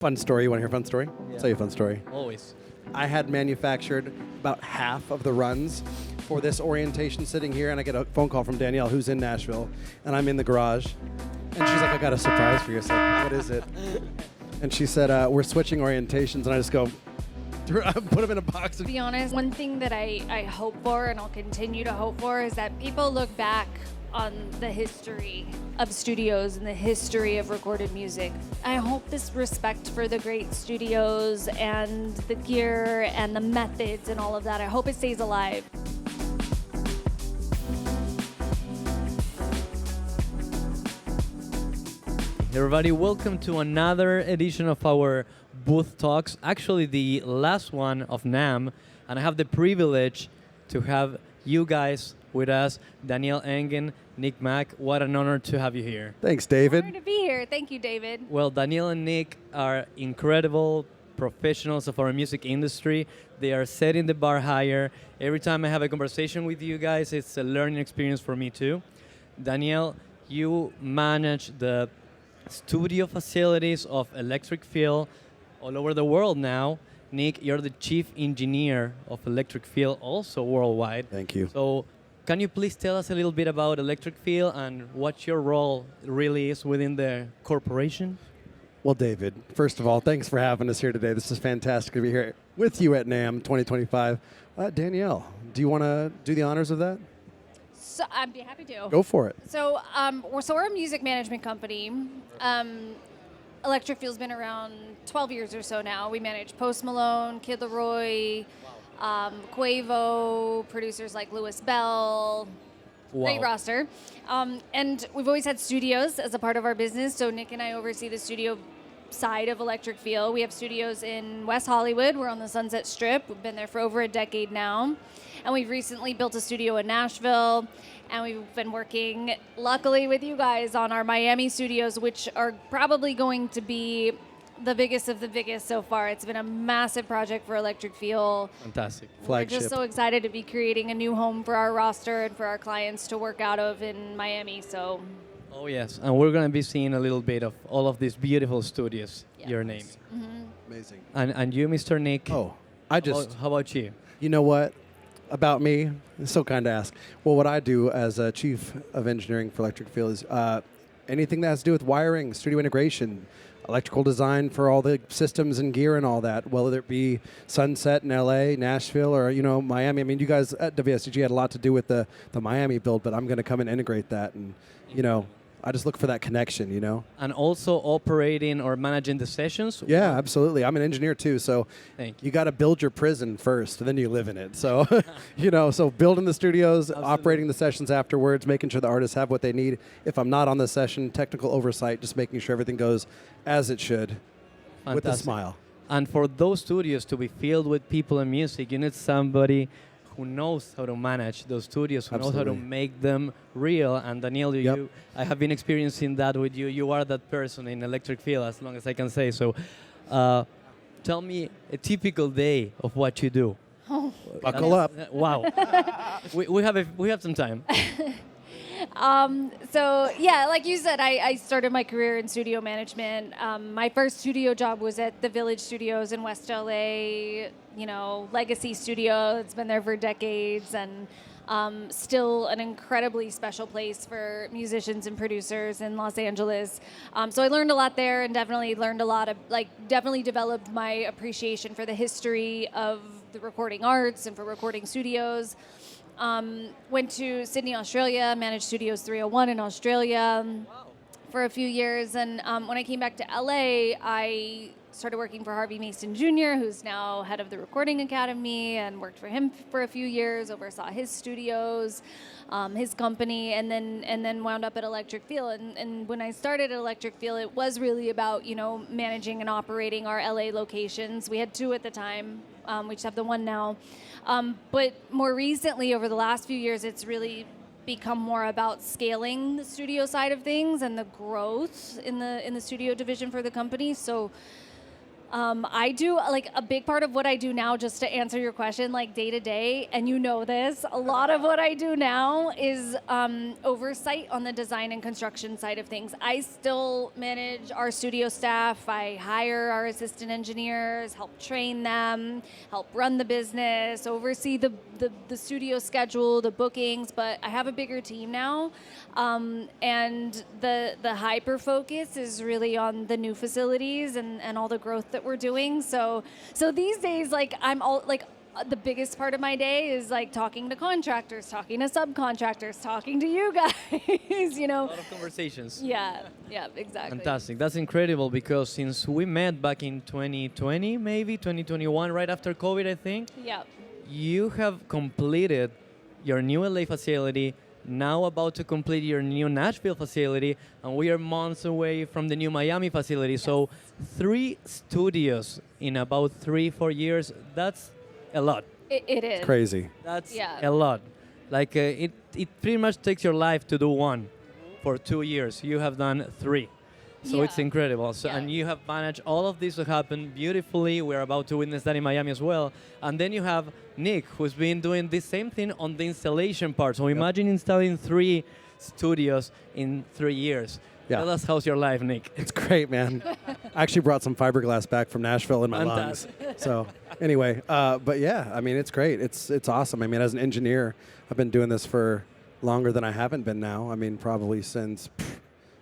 Fun story. You want to hear a fun story? Yeah. I'll tell you a fun story. Always. I had manufactured about half of the runs for this orientation sitting here, and I get a phone call from Danielle, who's in Nashville, and I'm in the garage. And she's like, I got a surprise for you. I said, what is it? And she said, we're switching orientations, and I just go, put them in a box. To be honest, one thing that I hope for and I'll continue to hope for is that people look back on the history of studios and the history of recorded music. I hope this respect for the great studios and the gear and the methods and all of that, I hope it stays alive. Hey everybody, welcome to another edition of our Booth Talks, actually the last one of NAMM, and I have the privilege to have you guys with us, Danielle Engen, Nick Mack. What an honor to have you here. Thanks, David. Honored to be here. Thank you, David. Well, Danielle and Nick are incredible professionals of our music industry. They are setting the bar higher. Every time I have a conversation with you guys, it's a learning experience for me too. Danielle, you manage the studio facilities of Electric Feel all over the world now. Nick, you're the chief engineer of Electric Feel, also worldwide. Thank you. So can you please tell us a little bit about Electric Feel and what your role really is within the corporation? Well, David, first of all, thanks for having us here today. This is fantastic to be here with you at NAMM 2025. Danielle, do you want to do the honors of that? So I'd be happy to. Go for it. So, we're a music management company. Electric Feel's been around 12 years or so now. We manage Post Malone, Kid Laroi, Quavo, producers like Louis Bell. Wow. Great roster. And we've always had studios as a part of our business. So Nick and I oversee the studio side of Electric Feel. We have studios in West Hollywood. We're on the Sunset Strip. We've been there for over a decade now. And we've recently built a studio in Nashville. And we've been working, luckily, with you guys on our Miami studios, which are probably going to be the biggest of the biggest so far. It's been a massive project for Electric Feel. Fantastic. Flagship. We're just so excited to be creating a new home for our roster and for our clients to work out of in Miami. So, Oh yes, and we're going to be seeing a little bit of all of these beautiful studios you're naming. Amazing. And you, Mr. Nick? Oh, I just, How about you? you know what? About me, it's so kind to ask. Well, what I do as a chief of engineering for Electric Feel is anything that has to do with wiring, studio integration, electrical design for all the systems and gear and all that, whether it be Sunset in LA, Nashville, or Miami. I mean, you guys at WSDG had a lot to do with the Miami build, but I'm going to come and integrate that, and I just look for that connection. And also operating or managing the sessions? Yeah, absolutely. I'm an engineer too, so Thank you got to build your prison first, and then you live in it. So, so building the studios, operating the sessions afterwards, making sure the artists have what they need. If I'm not on the session, technical oversight, just making sure everything goes as it should, with a Fantastic. smile. And for those studios to be filled with people and music, you need somebody who knows how to manage those studios, who knows how to Absolutely. make them real. And Danielle, Yep. I have been experiencing that with you. You are that person in Electric Feel, as long as I can say so. Tell me a typical day of what you do. Buckle up. Wow. we have some time. So yeah, like you said, I started my career in studio management. My first studio job was at the Village Studios in West LA, legacy studio. It's been there for decades and still an incredibly special place for musicians and producers in Los Angeles. So I learned a lot there and definitely learned a lot of, definitely developed my appreciation for the history of the recording arts and for recording studios. Went to Sydney, Australia, managed Studios 301 in Australia for a few years. And when I came back to LA, I started working for Harvey Mason Jr., who's now head of the Recording Academy, and worked for him for a few years, oversaw his studios, his company, and then wound up at Electric Feel. And when I started at Electric Feel, it was really about, managing and operating our LA locations. We had two at the time. We just have the one now. But more recently, over the last few years, it's really become more about scaling the studio side of things and the growth in the studio division for the company. So I do like a big part of what I do now, just to answer your question, like day to day, and you know this, a lot of what I do now is oversight on the design and construction side of things. I still manage our studio staff. I hire our assistant engineers, help train them, help run the business, oversee the studio schedule, the bookings, but I have a bigger team now. And the hyper focus is really on the new facilities and all the growth that we're doing. So these days, like I'm all like the biggest part of my day is like talking to contractors, talking to subcontractors, talking to you guys. You know, A lot of conversations. yeah, exactly. Fantastic. That's incredible because since we met back in 2020, maybe 2021, right after COVID, I think, Yeah. you have completed your new LA facility, now about to complete your new Nashville facility, and we are months away from the new Miami facility. So 3 studios in about 3-4 years, that's a lot. It is. Crazy. That's Yeah. a lot. Like it pretty much takes your life to do one for 2 years. You have done 3. So it's Yeah. incredible. So, Yeah. and you have managed all of this to happen beautifully. We're about to witness that in Miami as well. And then you have Nick, who's been doing the same thing on the installation part. So imagine installing 3 studios in 3 years. Yeah. Tell us how's your life, Nick. It's great, man. I actually brought some fiberglass back from Nashville in my lungs. So anyway, but yeah, I mean, it's great. It's awesome. I mean, as an engineer, I've been doing this for longer than I haven't been now. I mean, probably since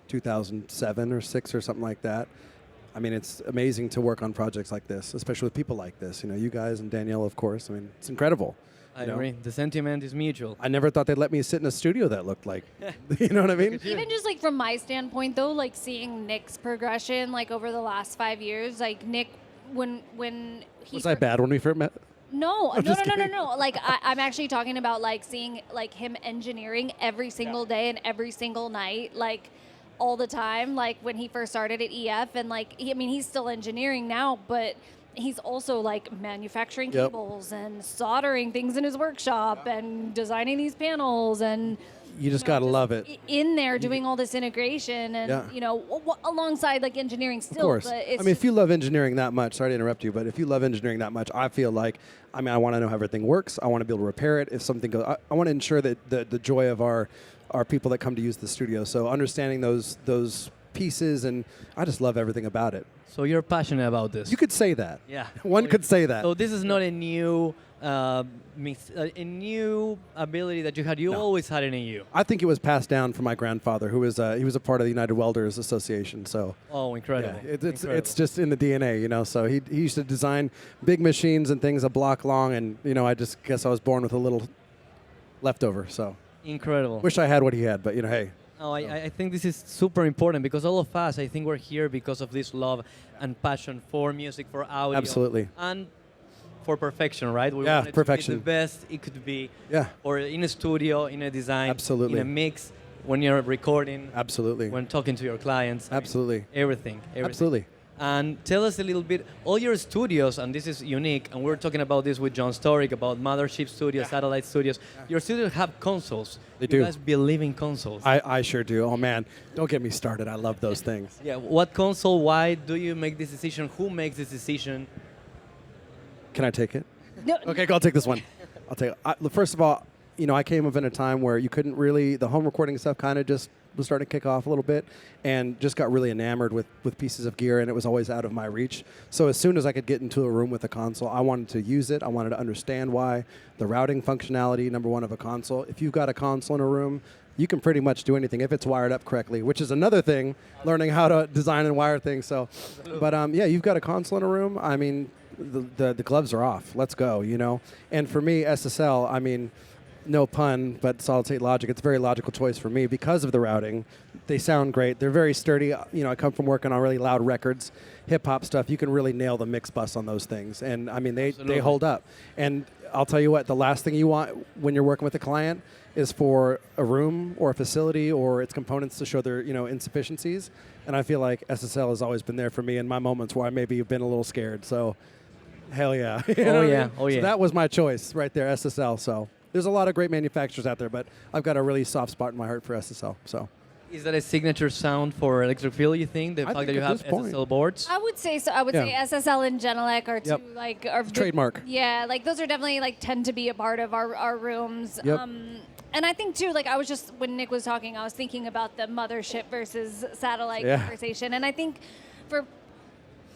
2007 or 6 or something like that. I mean, it's amazing to work on projects like this, especially with people like this. You know, you guys and Danielle, of course. I mean, it's incredible. I you know? agree. The sentiment is mutual. I never thought they'd let me sit in a studio that looked like, you know what I mean? Even just like from my standpoint though, like seeing Nick's progression like over the last 5 years, like Nick when he Was I bad when we first met? No, I'm no, just no, no, no, kidding. no. Like I'm actually talking about like seeing like him engineering every single day and every single night, like all the time. Like when he first started at EF, and like I mean he's still engineering now, but he's also like manufacturing Yep. cables and soldering things in his workshop and designing these panels and. You just you know, got to love it. In there doing all this integration and Yeah. you know alongside like engineering still. Of course. But I it's mean, if you love engineering that much, sorry to interrupt you, but if you love engineering that much, I feel like, I mean, I want to know how everything works. I want to be able to repair it if something goes. I want to ensure that the joy of our people that come to use the studio. So understanding those pieces, and I just love everything about it. So you're passionate about this. You could say that. Yeah. One could say that. So this is not a new a new ability that you had. You No. always had it in you. I think it was passed down from my grandfather, who was he was a part of the United Welders Association. So Oh, incredible. yeah, it's Incredible. just in the DNA, you know. So he used to design big machines and things a block long, and you know, I just guess I was born with a little leftover. So incredible. wish I had what he had, but you know, hey. Oh, I think this is super important because all of us, I think we're here because of this love and passion for music, for audio. Absolutely. And for perfection, right? We Yeah, want it perfection. to be the best it could be. Yeah. Or in a studio, in a design. Absolutely. In a mix, when you're recording. Absolutely. When talking to your clients. I mean, Absolutely. everything. Absolutely. And tell us a little bit, all your studios, and this is unique, and we're talking about this with John Storick, about Mothership Studios, Satellite Studios. Your studios have consoles. They You do. guys believe in consoles. I sure do. Oh man, don't get me started. I love those things. Yeah, what console, why do you make this decision? Who makes this decision? Can I take it? no, Okay, I'll take this one. I'll take it. First of all, you know, I came up in a time where you couldn't really, the home recording stuff kind of just was starting to kick off a little bit, and just got really enamored with pieces of gear, and it was always out of my reach. So as soon as I could get into a room with a console, I wanted to use it. I wanted to understand why. The routing functionality, number one, of a console. If you've got a console in a room, you can pretty much do anything if it's wired up correctly, which is another thing, learning how to design and wire things. So, but yeah, you've got a console in a room. I mean, the gloves are off. Let's go, you know. And for me, SSL, I mean, no pun, but solid state logic, it's a very logical choice for me because of the routing. They sound great. They're very sturdy. You know, I come from working on really loud records, hip hop stuff. You can really nail the mix bus on those things. And I mean, they hold up. And I'll tell you what, the last thing you want when you're working with a client is for a room or a facility or its components to show their, you know, insufficiencies. And I feel like SSL has always been there for me in my moments where I maybe have been a little scared. So, hell yeah. You know what I mean? Oh, yeah. So that was my choice right there, SSL. So there's a lot of great manufacturers out there, but I've got a really soft spot in my heart for SSL. So Is that a signature sound for electric field, you think? The I fact think that you at have this point. SSL boards? I would say so. I would say Yeah. SSL and Genelec are two Yep. like are big- Trademark. Yeah, like those are definitely like tend to be a part of our rooms. Yep. And I think too, like I was just when Nick was talking, I was thinking about the mothership versus satellite Yeah. conversation, and I think for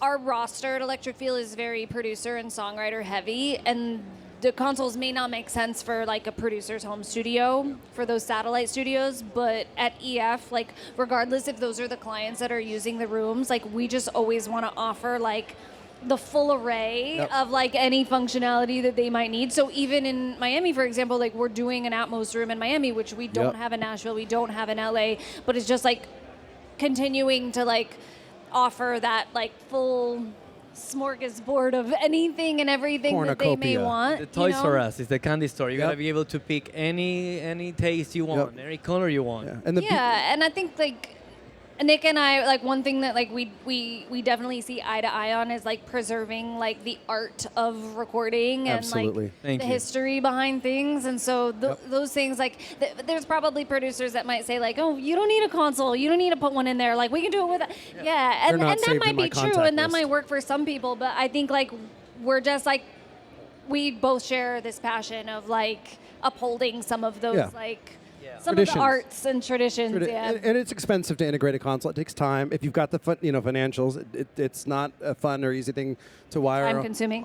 our roster at Electric Field is very producer and songwriter heavy, and the consoles may not make sense for like a producer's home studio for those satellite studios, but at EF, like regardless if those are the clients that are using the rooms, like we just always want to offer like the full array Yep. of like any functionality that they might need. So even in Miami, for example, like we're doing an Atmos room in Miami, which we don't Yep. have in Nashville, we don't have in LA, but it's just like continuing to like offer that like full smorgasbord of anything and everything that they may Cornucopia. want. The you Toys know? R Us is the candy store. You Yep. gotta be able to pick any taste you want, any color you want. Yeah. And the Yeah, and I think like Nick and I, like one thing that like we definitely see eye to eye on is like preserving like the art of recording and Absolutely. like Thank the you. history behind things. And so those things like there's probably producers that might say like, oh, you don't need a console, you don't need to put one in there. Like we can do it with, yeah, They're and not that saved might in my be true, contact and that list. might work for some people. But I think like we're just like we both share this passion of like upholding some of those Yeah. like. Yeah. Some of the Traditions. arts and traditions, yeah. And it's expensive to integrate a console. It takes time. If you've got the financials, it's not a fun or easy thing to wire. Time-consuming.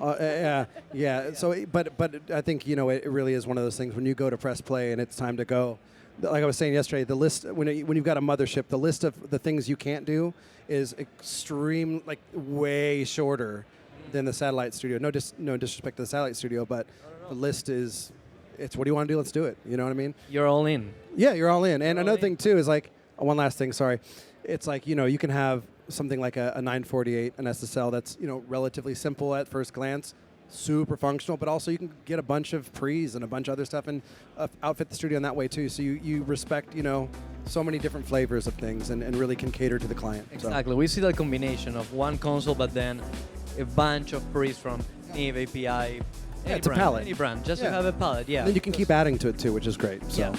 Yeah. So, but I think it really is one of those things when you go to press play and it's time to go. Like I was saying yesterday, the list when you've got a mothership, the list of the things you can't do is extreme, like way shorter than the satellite studio. No disrespect to the satellite studio, but the list is. It's what do you want to do? Let's do it. You know what I mean? You're all in. Yeah, you're all in. And all another in. thing too is like one last thing. Sorry, it's like you can have something like a 948, an SSL that's relatively simple at first glance, super functional, but also you can get a bunch of pre's and a bunch of other stuff and outfit the studio in that way too. So you respect so many different flavors of things and really can cater to the client. So. Exactly. We see that combination of one console, but then a bunch of pre's from Neve API. Yeah, Any it's a brand, palette. Any brand, just Yeah. to have a palette. Yeah. And then you can keep adding to it too, which is great. So. Yeah.